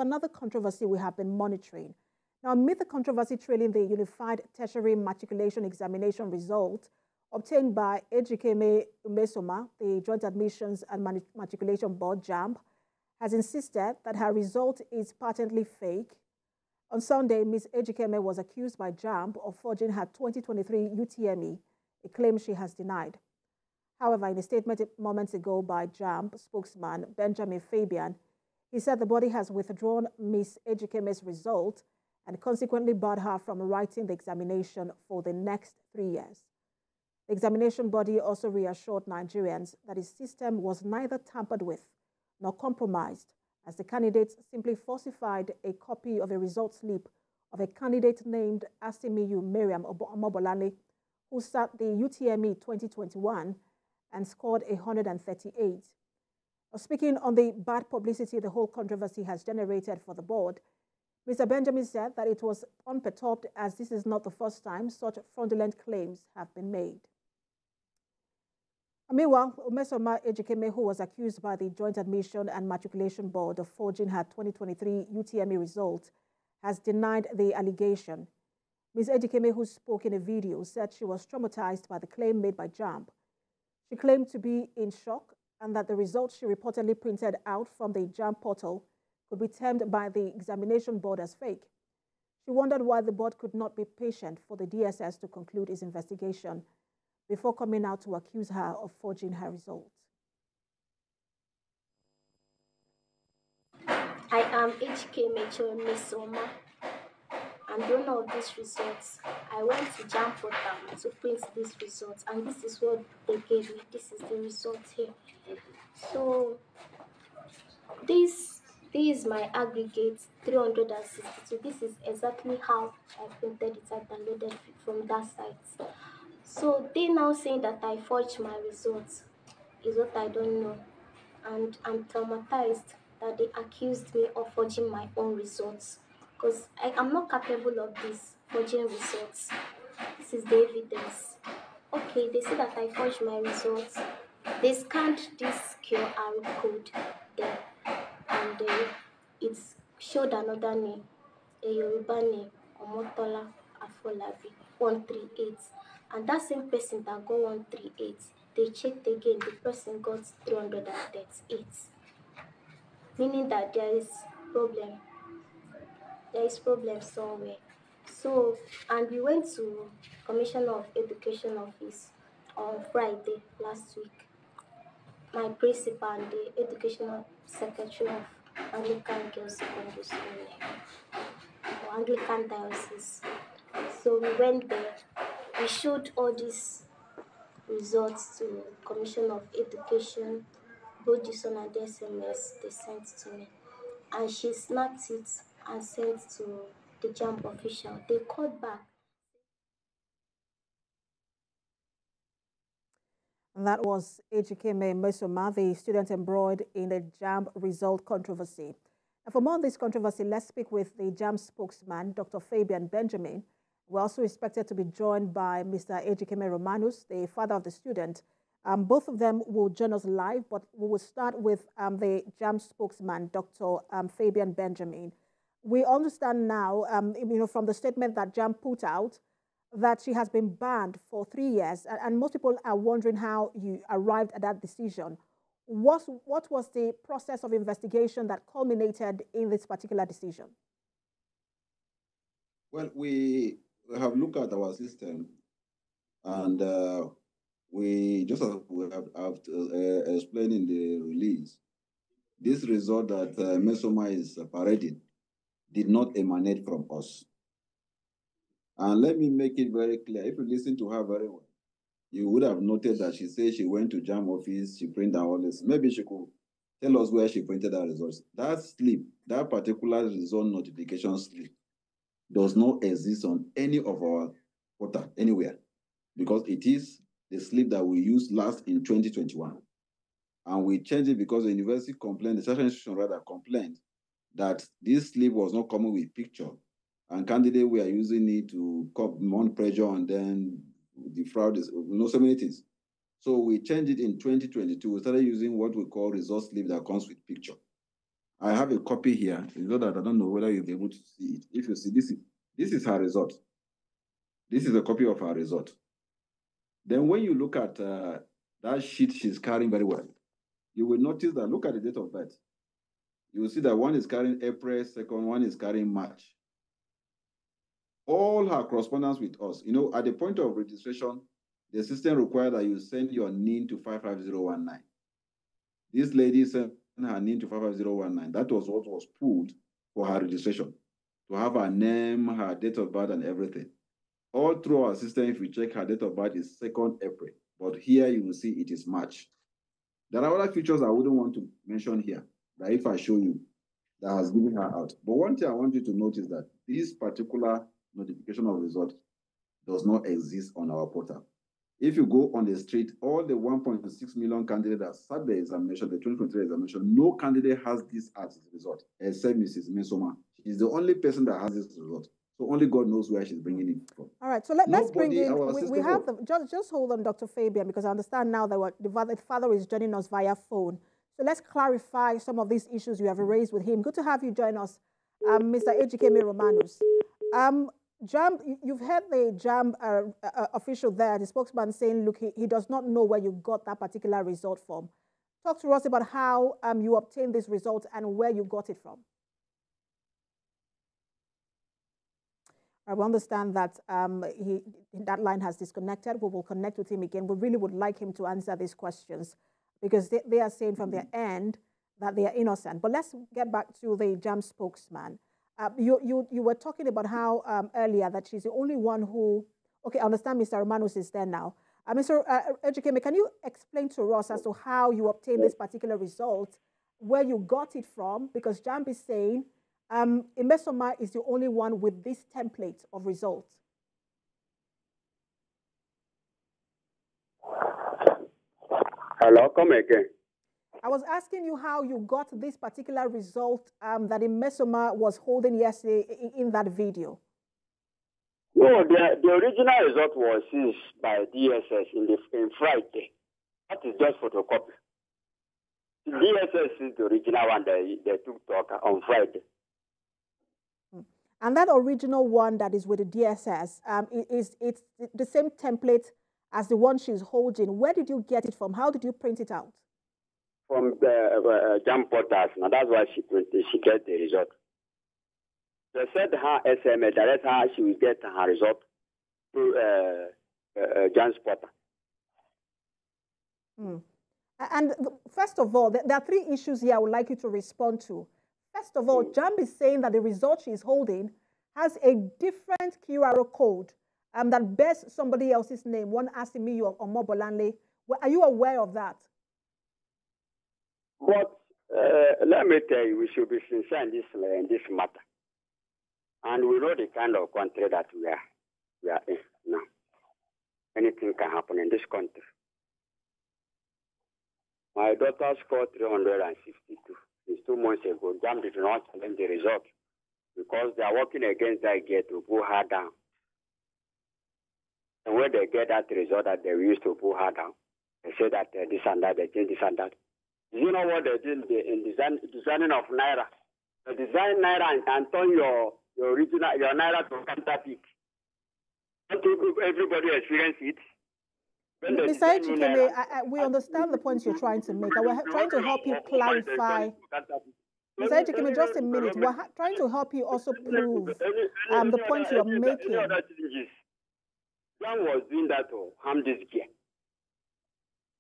another controversy we have been monitoring. Now, amid the controversy trailing the Unified Tertiary Matriculation Examination result obtained by Ejiekeme Mmesoma, the Joint Admissions and Matriculation Board, JAMB, has insisted that her result is patently fake. On Sunday, Ms. Ejiekeme was accused by JAMB of forging her 2023 UTME, a claim she has denied. However, in a statement moments ago by JAMB spokesman Benjamin Fabian, he said the body has withdrawn Ms. Ejikeme's result and consequently barred her from writing the examination for the next 3 years. The examination body also reassured Nigerians that its system was neither tampered with nor compromised, as the candidates simply falsified a copy of a result slip of a candidate named Asimiyu Miriam Omobolale, who sat the UTME 2021 and scored 138. Speaking on the bad publicity the whole controversy has generated for the board, Mr. Benjamin said that it was unperturbed, as this is not the first time such fraudulent claims have been made. Meanwhile, Mmesoma Ejikeme, who was accused by the Joint Admission and Matriculation Board of forging her 2023 UTME result, has denied the allegation. Ms. Ejikeme, who spoke in a video, said she was traumatized by the claim made by JAMB. She claimed to be in shock and that the results she reportedly printed out from the JAMB portal could be termed by the examination board as fake. She wondered why the board could not be patient for the DSS to conclude its investigation before coming out to accuse her of forging her results. I am Ejiekeme Mmesoma, and one of these results, I went to JAMB portal to print these results, and this is what they gave me. This is the result here. So this is my aggregate 362. This is exactly how I printed it. I downloaded it from that site. So they now saying that I forged my results is what I don't know, and I'm traumatized that they accused me of forging my own results, because I am not capable of this forging results. This is the evidence. Okay, they say that I forged my results. They scanned this QR code there, and it showed another name, a Yoruba name, Omotola Afolabi, 138. And that same person that got 138, they checked again, the person got 338. Meaning that there is problem. There is problem somewhere. So, and we went to Commissioner of Education office on Friday last week. My principal and the educational secretary of Anglican Girls Secondary School, or Anglican Diocese. So we went there. We showed all these results to Commission of Education, both JSON and the SMS they sent to me. And she snapped it and sent to the JAMB official. They called back. And that was Ejiekeme Mmesoma, the student embroiled in the JAMB result controversy. And for more on this controversy, let's speak with the JAMB spokesman, Dr. Fabian Benjamin. We're also expected to be joined by Mr. Ejiekeme Romanus, the father of the student. Both of them will join us live, but we will start with the JAMB spokesman, Dr. Fabian Benjamin. We understand now, from the statement that JAMB put out, that she has been banned for 3 years, and most people are wondering how you arrived at that decision. What was the process of investigation that culminated in this particular decision? Well, we have looked at our system, and we just as we have explained in the release, this result that Mmesoma is parading did not emanate from us. And let me make it very clear. If you listen to her very well, you would have noted that she said she went to JAMB office, she printed all this. Maybe she could tell us where she printed her results. That slip, that particular result notification slip, does not exist on any of our portal anywhere, because it is the slip that we used last in 2021. And we changed it because the university complained, the session institution rather complained that this slip was not coming with picture. And candidates were using it to mount pressure and then defraud, so many things. So we changed it in 2022. We started using what we call result slip that comes with picture. I have a copy here. It's not that I don't know whether you'll be able to see it. If you see this is her result. This is a copy of her result. Then when you look at that sheet she's carrying very well, you will notice that, look at the date of birth. You will see that one is carrying April 2nd, one is carrying March. All her correspondence with us, you know, at the point of registration, the system requires that you send your NIN to 55019. This lady sent her NIN to 55019. That was what was pulled for her registration, to have her name, her date of birth, and everything. All through our system, if you check, her date of birth is 2nd April. But here you will see it is March. There are other features I wouldn't want to mention here, that if I show you, that has given her out. But one thing I want you to notice that this particular notification of result does not exist on our portal. If you go on the street, all the 1.6 million candidates that sat the examination, the 2023 examination, no candidate has this as his result, except Mrs. Mmesoma. She's the only person that has this result. So only God knows where she's bringing it from. All right, so let's bring in, we have, just hold on, Dr. Fabian, because I understand now that the father is joining us via phone. So let's clarify some of these issues you have raised with him. Good to have you join us, Mr. Ejiekeme Romanus. JAMB, you've heard the JAMB official there, the spokesman, saying, look, he does not know where you got that particular result from. Talk to us about how you obtained this result and where you got it from. I understand that that line has disconnected. We will connect with him again. We really would like him to answer these questions because they are saying from their end that they are innocent. But let's get back to the JAMB spokesman. You were talking about how earlier that she's the only one who, okay, I understand Mr. Romanus is there now. Mr. Ejikeme, can you explain to us as to how you obtained this particular result, where you got it from? Because JAMB is saying Mmesoma is the only one with this template of results. Hello, come again. I was asking you how you got this particular result that Mmesoma was holding yesterday in that video. No, the original result was seized by DSS in Friday. That is just photocopy. The DSS is the original one they took on Friday. And that original one that is with the DSS, it's the same template as the one she's holding. Where did you get it from? How did you print it out? From the JAMB portals. Now that's why she get the result. They said her SMA, direct her, she will get her result through JAMB's portal. And first of all, there are three issues here I would like you to respond to. First of all, JAMB is saying that the result she's holding has a different QR code that bears somebody else's name, one Asimiyu or Mobolanle. Are you aware of that? But let me tell you, we should be sincere in this matter. And we know the kind of country that we are in now. Anything can happen in this country. My daughter scored 362. It's 2 months ago. JAMB did not challenge the result because they are working against that girl to pull her down. And when they get that result that they used to pull her down, they say that this and that, they change this and that. You know what they did in designing of Naira? They design Naira and turn your original, your Naira to counterfeit. Don't everybody experience it? Mr. Ejikeme, we understand the points you're trying to make. We're trying to help you clarify. Mr. Ejikeme, just a minute. We're trying to help you also prove the point you're making. John was doing that to harm this girl.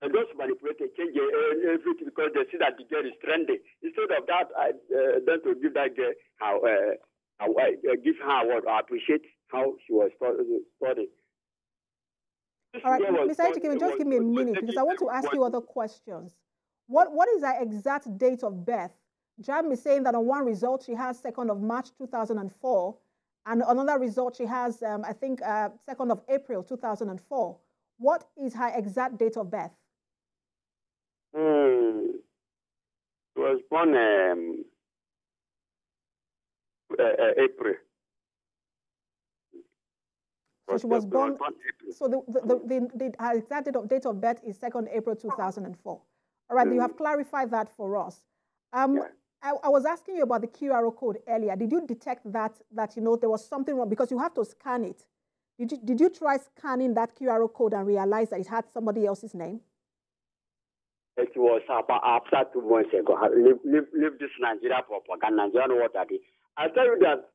And those manipulated change everything because they see that the girl is trendy. Instead of that, then to give that girl give her a word or appreciate how she was studying. All right, Mr. Ejikeme, just give me a minute because I want to ask you other questions. What is her exact date of birth? JAMB is saying that on one result she has 2nd of March 2004, and another result she has, I think, 2nd of April 2004. What is her exact date of birth? She was born April. So she was born. So her exact date of birth is 2nd April 2004. All right, you have clarified that for us. I was asking you about the QR code earlier. Did you detect that there was something wrong? Because you have to scan it. Did you try scanning that QR code and realize that it had somebody else's name? It was about after 2 months ago. Leave this Nigeria propaganda. Nigeria know what I did. I tell you that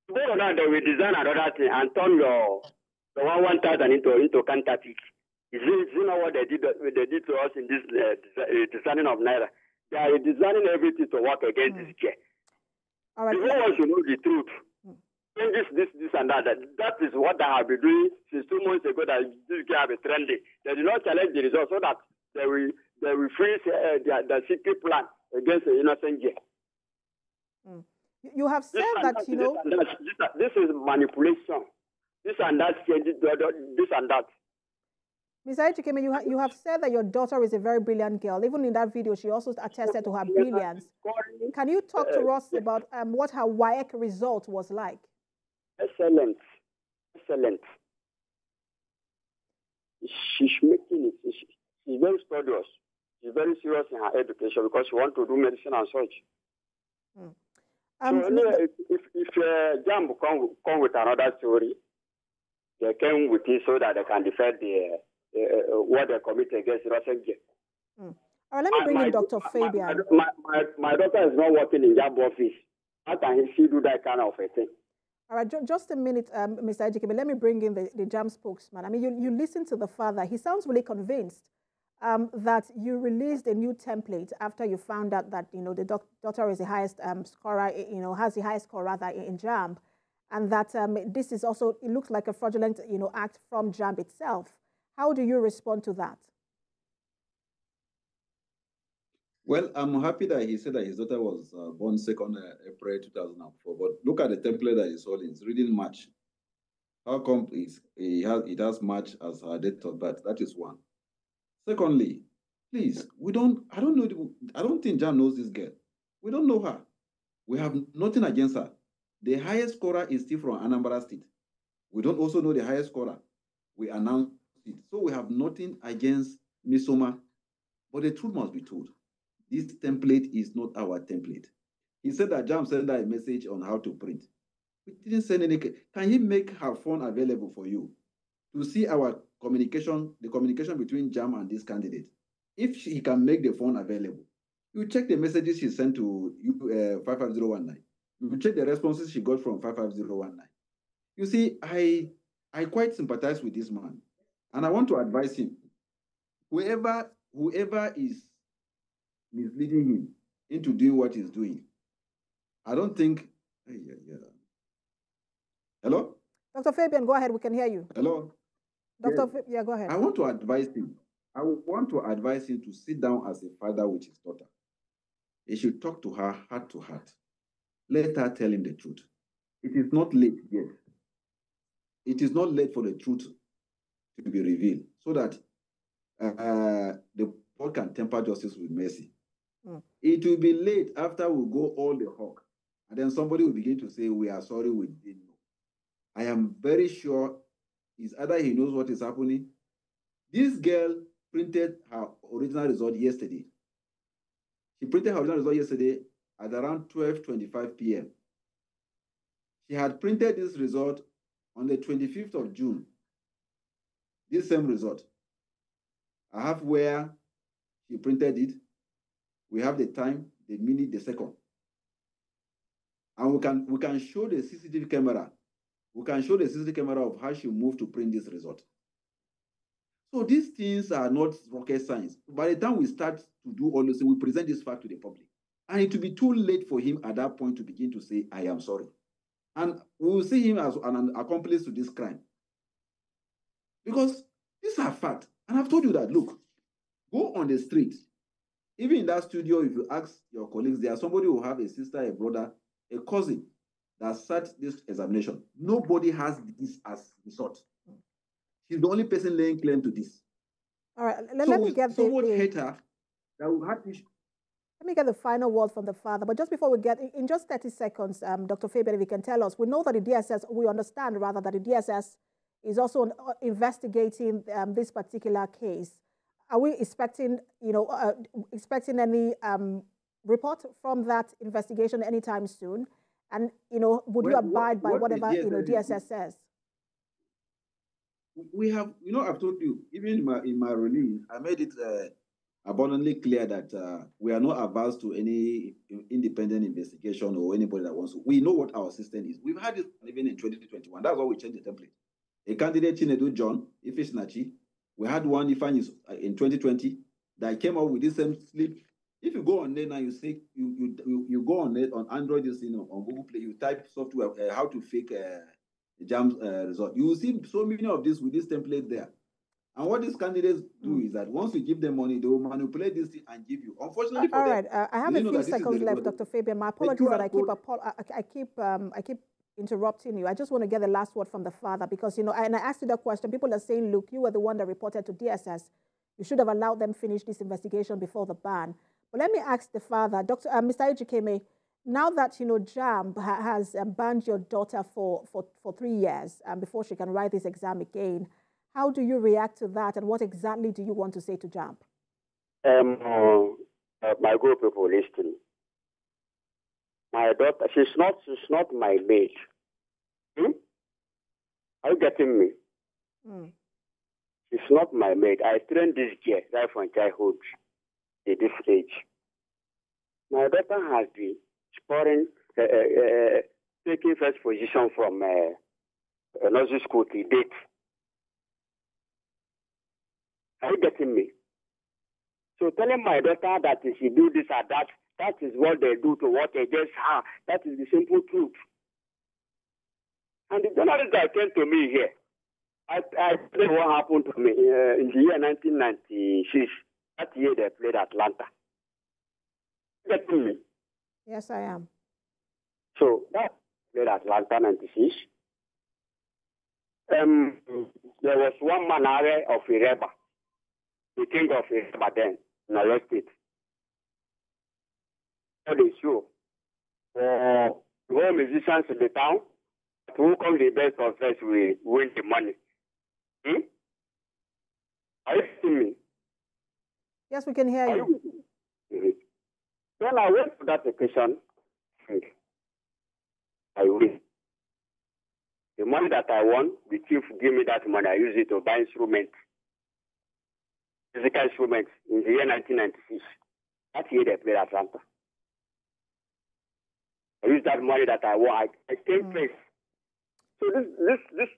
tomorrow night they will design another thing and turn the 1,000 into counterfeit. You know what they did to us in this designing of Naira? They are designing everything to work against this year. All right. The whole world should know the truth. This and that. That is what they have been doing since 2 months ago. That this guy have been trending. They do not challenge the results so that they will freeze the secret plan against the innocent year. You have said that this is manipulation. This and that, this and that. Ms. Ejikeme, you have said that your daughter is a very brilliant girl. Even in that video, she also attested to her brilliance. Can you talk to us about what her WAEC result was like? Excellent. Excellent. She's making it. She's very studious. She's very serious in her education because she wants to do medicine and such. If JAMB come with another story, they came with it so that they can defend what they commit against innocent girl. All right, let me bring in Dr. Fabian. My daughter is not working in JAMB office. How can she do that kind of a thing? All right, just a minute, Mr. Ejikeme. Let me bring in the JAMB spokesman. I mean, you listen to the father. He sounds really convinced that you released a new template after you found out that, the daughter is the highest scorer, has the highest score rather in JAMB, and that this is also, it looks like a fraudulent, act from JAMB itself. How do you respond to that? Well, I'm happy that he said that his daughter was born 2nd April 2004. But look at the template that he's holding. It's reading March. How come it has March as her date of birth? That is one. Secondly, please, I don't think JAMB knows this girl. We don't know her. We have nothing against her. The highest scorer is still from Anambra State. We don't also know the highest scorer. We announced it. So we have nothing against Mmesoma. But the truth must be told. This template is not our template. He said that JAMB sent her a message on how to print. We didn't send any. Can he make her phone available for you to see our communication, the communication between JAMB and this candidate? If he can make the phone available, you check the messages she sent to 55019. You check the responses she got from 55019. You see, I quite sympathize with this man, and I want to advise him. Whoever is misleading him into doing what he's doing, I don't think. Hello? Dr. Fabian, go ahead. We can hear you. Hello? Yeah, go ahead. I want to advise him. I want to advise him to sit down as a father with his daughter. He should talk to her heart to heart. Let her tell him the truth. It is not late yet. It is not late for the truth to be revealed so that the court can temper justice with mercy. It will be late after we go all the hog, and then somebody will begin to say, we are sorry, we didn't know. I am very sure it's either he knows what is happening. This girl printed her original result yesterday. She printed her original result yesterday at around 12:25 p.m. She had printed this result on the 25th of June. This same result. I have where she printed it. We have the time, the minute, the second. And we can show the CCTV camera. We can show the CCTV camera of how she moved to print this result. So these things are not rocket science. By the time we start to do all this, we present this fact to the public. And it will be too late for him at that point to begin to say, I am sorry. And we will see him as an accomplice to this crime. Because these are facts. And I've told you that, look, go on the street. Even in that studio, if you ask your colleagues, there are somebody who have a sister, a brother, a cousin that sat this examination. Nobody has this as result. She's the only person laying claim to this. All right, let me get hate her that will have this. Let me get the final word from the father. But just before we get, in just 30 seconds, Dr. Fabian, if you can tell us, we know that the DSS, we understand rather that the DSS is also investigating this particular case. Are we expecting, expecting any report from that investigation anytime soon? And, would you abide by whatever, DSS says? We have, I've told you, even in my release, I made it abundantly clear that we are not averse to any independent investigation or anybody that wants to. We know what our system is. We've had it even in 2021. That's why we changed the template. A candidate, Chinedu John, Ifishnachi, we had one in 2020 that came up with this same slip. If you go on there now, you see, you go on it on Android, on Google Play, you type software, how to fake JAMB result. You will see so many of this with this template there. And what these candidates do is that once you give them money, they will manipulate this thing and give you. Unfortunately for all them, right, I have a few seconds left, Dr. Fabian. My apologies that I keep interrupting you. I just want to get the last word from the father because, and I asked you that question. People are saying, look, you were the one that reported to DSS. You should have allowed them finish this investigation before the ban. But let me ask the father, Mr. Ejikeme, now that, JAMB has banned your daughter for 3 years before she can write this exam again, how do you react to that, and what exactly do you want to say to JAMB? My group people listening. My daughter, she's not my maid. Are you getting me? She's not my maid. I trained this girl right from childhood to this age. My daughter has been scoring, taking first position from nursery school to date. Are you getting me? So telling my daughter that she do this or that is what they do to what against her. That is the simple truth. And the journalist that came to me here, I said what happened to me in the year 1996. That year they played Atlanta. Getting me? Yes, I am. So that played Atlanta 96. There was one Manare of Ireba, the king of Ireba then, in our state. So they show all musicians in the town, who come the best of us will win the money. Are you seeing me? Yes, we can hear you. When I went to that occasion, I win. The money that I won, the chief gave me that money. I use it to buy instruments, physical instruments, in the year 1996. That year they played Atlanta. I used that money that I won. I came first. So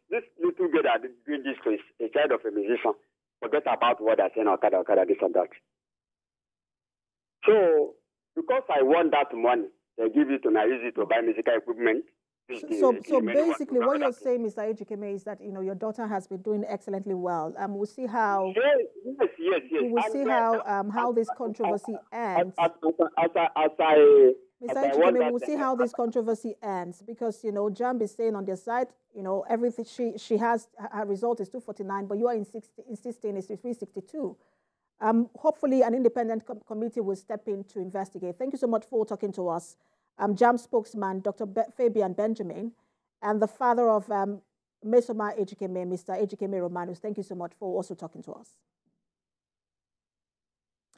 this little girl that doing this is a child of a musician. Forget about what I say, Okada, this and that. So because I won that money, they give it to me. I use it to buy musical equipment. So basically, what you're saying, Mr. Ejikeme, is that your daughter has been doing excellently well. We'll see how. Yes. We will see how this controversy ends. Mr. Ejikeme, we'll see how this controversy ends because JAMB is saying on their site, everything she has, her result is 249, but you are insisting it's 362. Hopefully, an independent committee will step in to investigate. Thank you so much for talking to us. JAMB spokesman, Dr. Fabian Benjamin, and the father of Mmesoma Ejikeme, Mr. Ejiekeme Romanus. Thank you so much for also talking to us.